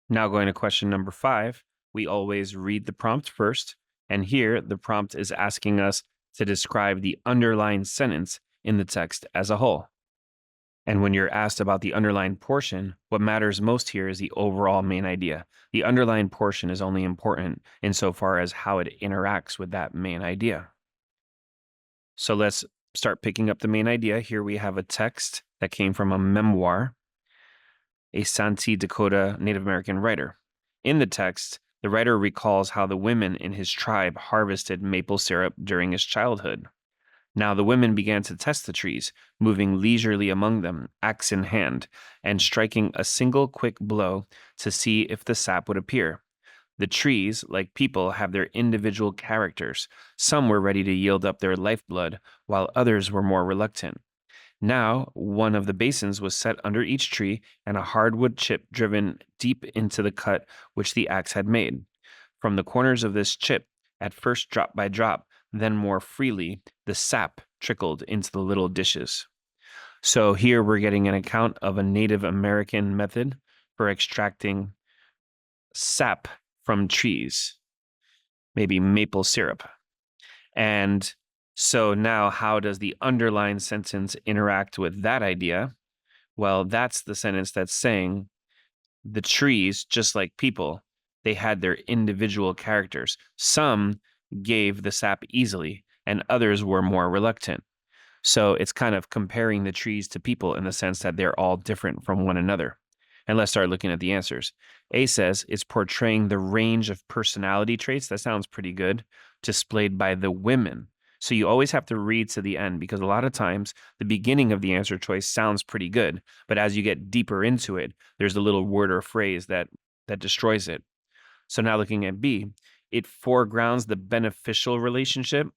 Now going to question number 5, we always read the prompt first. And here the prompt is asking us to describe the underlying sentence in the text as a whole. And when you're asked about the underlying portion, what matters most here is the overall main idea. The underlying portion is only important insofar as how it interacts with that main idea. So let's start picking up the main idea. Here we have a text that came from a memoir, a Santee Dakota Native American writer. In the text, the writer recalls how the women in his tribe harvested maple syrup during his childhood. Now the women began to test the trees, moving leisurely among them, axe in hand, and striking a single quick blow to see if the sap would appear. The trees, like people, have their individual characters. Some were ready to yield up their lifeblood, while others were more reluctant. Now, one of the basins was set under each tree, and a hardwood chip driven deep into the cut which the axe had made. From the corners of this chip, at first drop by drop, then more freely, the sap trickled into the little dishes. So here we're getting an account of a Native American method for extracting sap from trees, maybe maple syrup. And so now how does the underlying sentence interact with that idea? Well, that's the sentence that's saying the trees, just like people, they had their individual characters. Some gave the sap easily, and others were more reluctant. So it's kind of comparing the trees to people in the sense that they're all different from one another. And let's start looking at the answers. A says it's portraying the range of personality traits. That sounds pretty good. Displayed by the women. So you always have to read to the end because a lot of times the beginning of the answer choice sounds pretty good. But as you get deeper into it, there's a little word or phrase that destroys it. So now looking at B, it foregrounds the beneficial relationship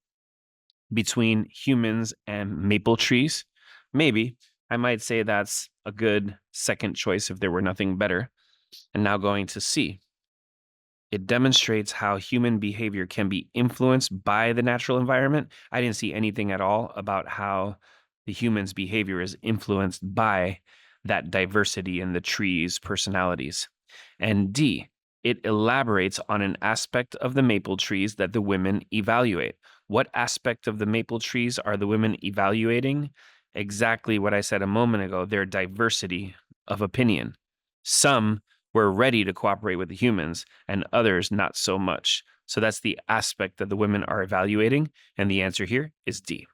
between humans and maple trees. Maybe. I might say that's a good second choice if there were nothing better. And now going to C. It demonstrates how human behavior can be influenced by the natural environment. I didn't see anything at all about how the human's behavior is influenced by that diversity in the trees' personalities. And D, it elaborates on an aspect of the maple trees that the women evaluate. What aspect of the maple trees are the women evaluating? Exactly what I said a moment ago, their diversity of opinion. Some were ready to cooperate with the humans and others not so much. So that's the aspect that the women are evaluating. And the answer here is D.